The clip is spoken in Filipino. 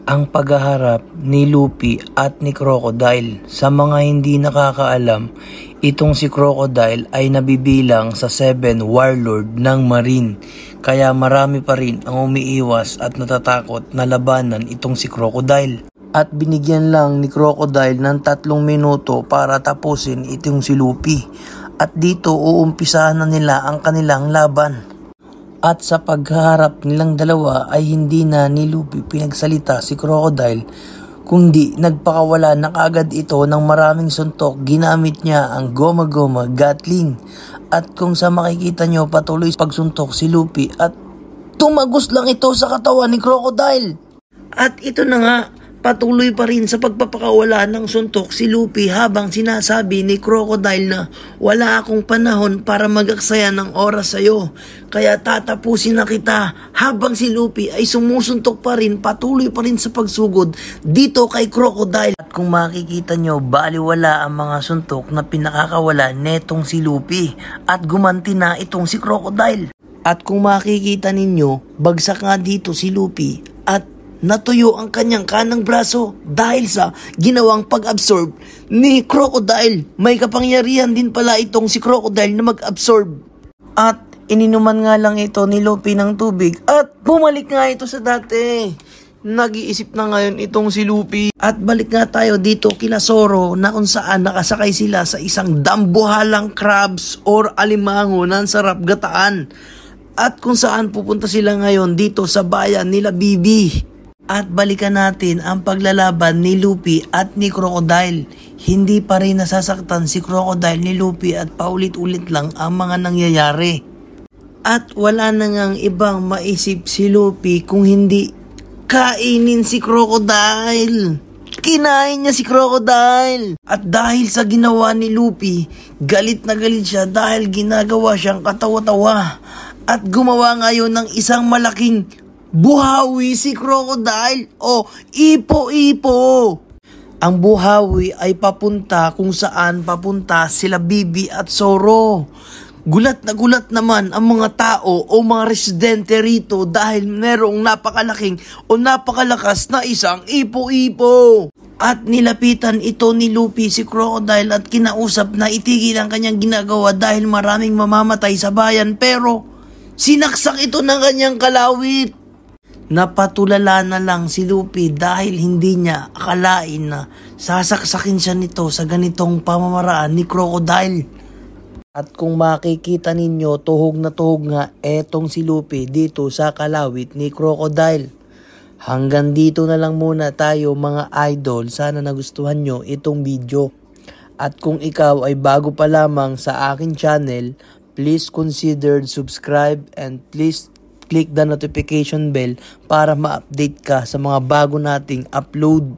ang paghaharap ni Luffy at ni Crocodile. Sa mga hindi nakakaalam, itong si Crocodile ay nabibilang sa 7 warlord ng Marine. Kaya marami pa rin ang umiiwas at natatakot na labanan itong si Crocodile. At binigyan lang ni Crocodile ng 3 minuto para tapusin itong si Luffy. At dito uumpisahan na nila ang kanilang laban. At sa pagharap nilang dalawa ay hindi na ni Luffy pinagsalita si Crocodile, kundi nagpakawala na kaagad ito ng maraming suntok. Ginamit niya ang Goma Goma Gatling. At kung sa makikita nyo, patuloy pagsuntok si Luffy at tumagos lang ito sa katawan ni Crocodile. At ito na nga, patuloy pa rin sa pagpapakawala ng suntok si Luffy habang sinasabi ni Crocodile na wala akong panahon para mag-aksaya ng oras sa'yo, kaya tatapusin na kita, habang si Luffy ay sumusuntok pa rin, patuloy pa rin sa pagsugod dito kay Crocodile. At kung makikita nyo, baliwala ang mga suntok na pinakakawala netong si Luffy at gumanti na itong si Crocodile. At kung makikita ninyo, bagsak nga dito si Luffy at natuyo ang kanyang kanang braso dahil sa ginawang pag-absorb ni Crocodile. May kapangyarihan din pala itong si Crocodile na mag-absorb. At ininuman nga lang ito ni Luffy ng tubig at bumalik nga ito sa dati. Nag-iisip na ngayon itong si Luffy. At balik nga tayo dito kina Zoro na kung saan nakasakay sila sa isang dambuhalang crabs or alimango ng sarap gataan. At kung saan pupunta sila ngayon dito sa bayan nila Bibi. At balikan natin ang paglalaban ni Luffy at ni Crocodile. Hindi pa rin nasasaktan si Crocodile ni Luffy at paulit-ulit lang ang mga nangyayari. At wala na ngang ibang maisip si Luffy kung hindi kainin si Crocodile. Kinain niya si Crocodile. At dahil sa ginawa ni Luffy, galit na galit siya dahil ginagawa siyang katawa-tawa. At gumawa ngayon ng isang malaking buhawi si Crocodile o ipo-ipo. Ang buhawi ay papunta kung saan papunta sila Bibi at Zoro. Gulat na gulat naman ang mga tao o mga residente rito dahil merong napakalaking o napakalakas na isang ipo-ipo. At nilapitan ito ni Luffy si Crocodile at kinausap na itigil ang kanyang ginagawa dahil maraming mamamatay sa bayan, pero sinaksak ito ng kanyang kalawit. Napatulala na lang si Luffy dahil hindi niya akalain na sasaksakin siya nito sa ganitong pamamaraan ni Crocodile. At kung makikita ninyo, tuhog na tuhog nga etong si Luffy dito sa kalawit ni Crocodile. Hanggang dito na lang muna tayo mga idol. Sana nagustuhan nyo itong video. At kung ikaw ay bago pa lamang sa akin channel, please consider subscribe and please click the notification bell para ma-update ka sa mga bago nating upload.